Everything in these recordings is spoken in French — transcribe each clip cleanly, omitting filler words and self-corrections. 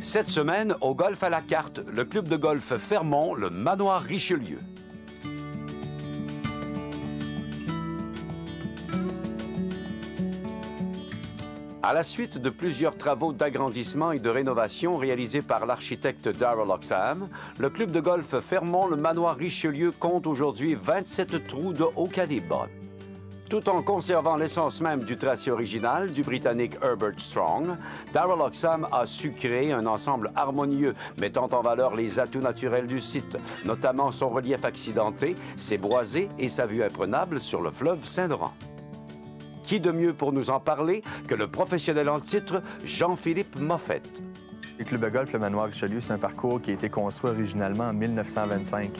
Cette semaine, au golf à la carte, le club de golf Fermont, le Manoir Richelieu. À la suite de plusieurs travaux d'agrandissement et de rénovation réalisés par l'architecte Darrell Oxham, le club de golf Fermont, le Manoir Richelieu, compte aujourd'hui 27 trous de haut calibre. Tout en conservant l'essence même du tracé original du Britannique Herbert Strong, Darrell Oxham a su créer un ensemble harmonieux mettant en valeur les atouts naturels du site, notamment son relief accidenté, ses boisés et sa vue imprenable sur le fleuve Saint-Laurent. Qui de mieux pour nous en parler que le professionnel en titre, Jean-Philippe Moffett. Le club de golf Le Manoir Richelieu, c'est un parcours qui a été construit originalement en 1925.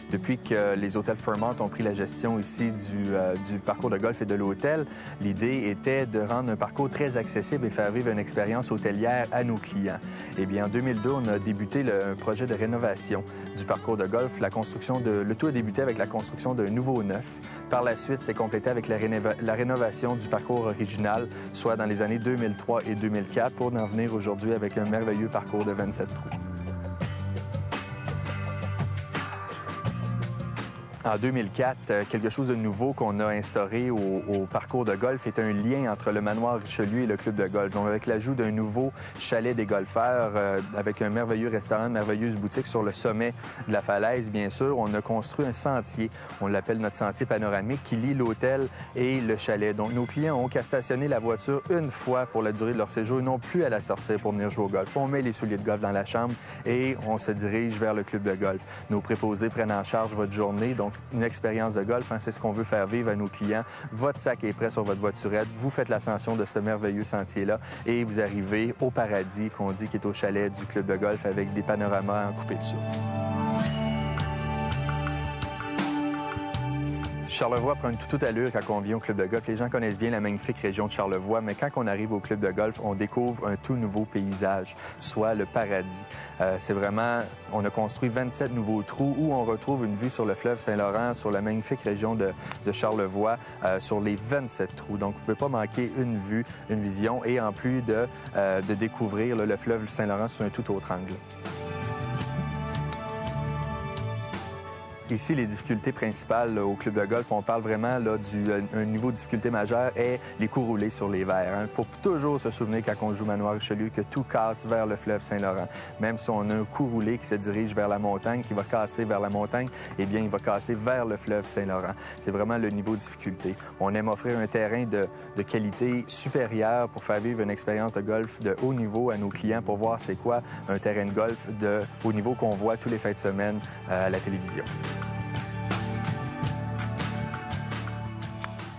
Depuis que les hôtels Fermont ont pris la gestion ici du parcours de golf et de l'hôtel, l'idée était de rendre un parcours très accessible et faire vivre une expérience hôtelière à nos clients. Eh bien, en 2002, on a débuté un projet de rénovation du parcours de golf. Le tout a débuté avec la construction d'un nouveau neuf. Par la suite, c'est complété avec la rénovation du parcours original, soit dans les années 2003 et 2004, pour en venir aujourd'hui avec un merveilleux parcours de 27 trous. En 2004, quelque chose de nouveau qu'on a instauré au parcours de golf est un lien entre le Manoir Richelieu et le club de golf. Donc, avec l'ajout d'un nouveau chalet des golfeurs, avec un merveilleux restaurant, une merveilleuse boutique sur le sommet de la falaise, bien sûr, on a construit un sentier, on l'appelle notre sentier panoramique, qui lie l'hôtel et le chalet. Donc, nos clients ont qu'à stationner la voiture une fois pour la durée de leur séjour, non plus à la sortir pour venir jouer au golf. On met les souliers de golf dans la chambre et on se dirige vers le club de golf. Nos préposés prennent en charge votre journée, donc une expérience de golf, c'est ce qu'on veut faire vivre à nos clients. Votre sac est prêt sur votre voiturette, vous faites l'ascension de ce merveilleux sentier-là et vous arrivez au paradis qu'on dit qui est au chalet du club de golf avec des panoramas en coupé de souffle. Charlevoix prend une toute autre allure quand on vient au club de golf. Les gens connaissent bien la magnifique région de Charlevoix, mais quand on arrive au club de golf, on découvre un tout nouveau paysage, soit le paradis. C'est vraiment, on a construit 27 nouveaux trous où on retrouve une vue sur le fleuve Saint-Laurent, sur la magnifique région de Charlevoix, sur les 27 trous. Donc, vous ne pouvez pas manquer une vue, une vision, et en plus de découvrir le fleuve Saint-Laurent sous un tout autre angle. Ici, les difficultés principales au club de golf, on parle vraiment d'un niveau de difficulté majeur, est les coups roulés sur les verres. Il faut toujours se souvenir quand on joue Manoir Richelieu que tout casse vers le fleuve Saint-Laurent. Même si on a un coup roulé qui se dirige vers la montagne, qui va casser vers la montagne, eh bien, il va casser vers le fleuve Saint-Laurent. C'est vraiment le niveau de difficulté. On aime offrir un terrain de qualité supérieure pour faire vivre une expérience de golf de haut niveau à nos clients pour voir c'est quoi un terrain de golf de haut niveau qu'on voit tous les fins de semaine à la télévision.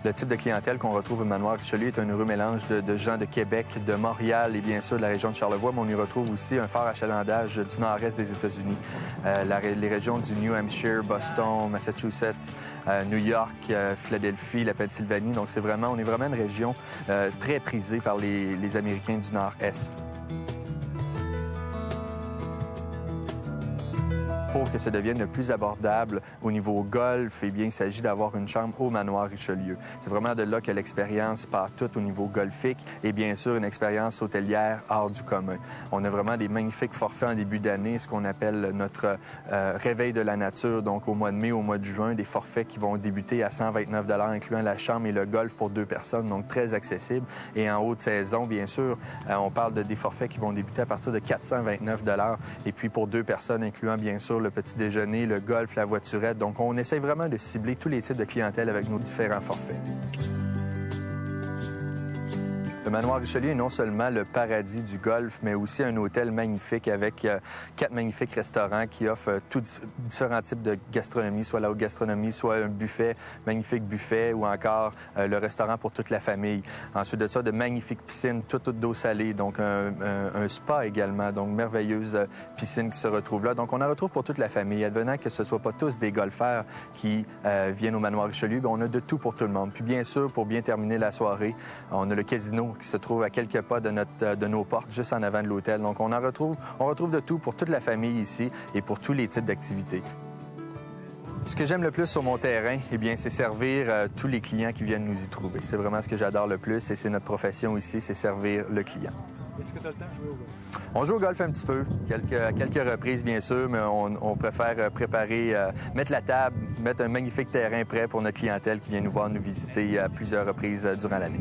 Le type de clientèle qu'on retrouve au Manoir Richelieu est un heureux mélange de gens de Québec, de Montréal et bien sûr de la région de Charlevoix, mais on y retrouve aussi un fort achalandage du nord-est des États-Unis. Les régions du New Hampshire, Boston, Massachusetts, New York, Philadelphie, la Pennsylvanie. Donc on est vraiment une région très prisée par les Américains du nord-est. Pour que ça devienne le plus abordable au niveau golf, eh bien, il s'agit d'avoir une chambre au Manoir Richelieu. C'est vraiment de là que l'expérience part toute au niveau golfique et bien sûr une expérience hôtelière hors du commun. On a vraiment des magnifiques forfaits en début d'année, ce qu'on appelle notre réveil de la nature. Donc au mois de mai, au mois de juin, des forfaits qui vont débuter à 129 $ incluant la chambre et le golf pour 2 personnes, donc très accessible. Et en haute saison, bien sûr, on parle des forfaits qui vont débuter à partir de 429 $ et puis pour 2 personnes, incluant bien sûr le petit déjeuner, le golf, la voiturette. Donc, on essaie vraiment de cibler tous les types de clientèle avec nos différents forfaits. Le Manoir Richelieu est non seulement le paradis du golf, mais aussi un hôtel magnifique avec 4 magnifiques restaurants qui offrent différents types de gastronomie, soit la haute gastronomie, soit un buffet, magnifique buffet, ou encore le restaurant pour toute la famille. Ensuite de ça, de magnifiques piscines, toutes d'eau salée, donc un spa également, donc merveilleuse piscine qui se retrouve là. Donc on en retrouve pour toute la famille. Advenant que ce ne soit pas tous des golfeurs qui viennent au Manoir Richelieu, bien, on a de tout pour tout le monde. Puis bien sûr, pour bien terminer la soirée, on a le casino qui se trouve à quelques pas de nos portes, juste en avant de l'hôtel. Donc, on retrouve de tout pour toute la famille ici et pour tous les types d'activités. Ce que j'aime le plus sur mon terrain, eh bien, c'est servir tous les clients qui viennent nous y trouver. C'est vraiment ce que j'adore le plus et c'est notre profession ici, c'est servir le client. Est-ce que tu as le temps de jouer au golf? On joue au golf un petit peu, à quelques reprises bien sûr, mais on préfère préparer, mettre la table, mettre un magnifique terrain prêt pour notre clientèle qui vient nous voir nous visiter à plusieurs reprises durant l'année.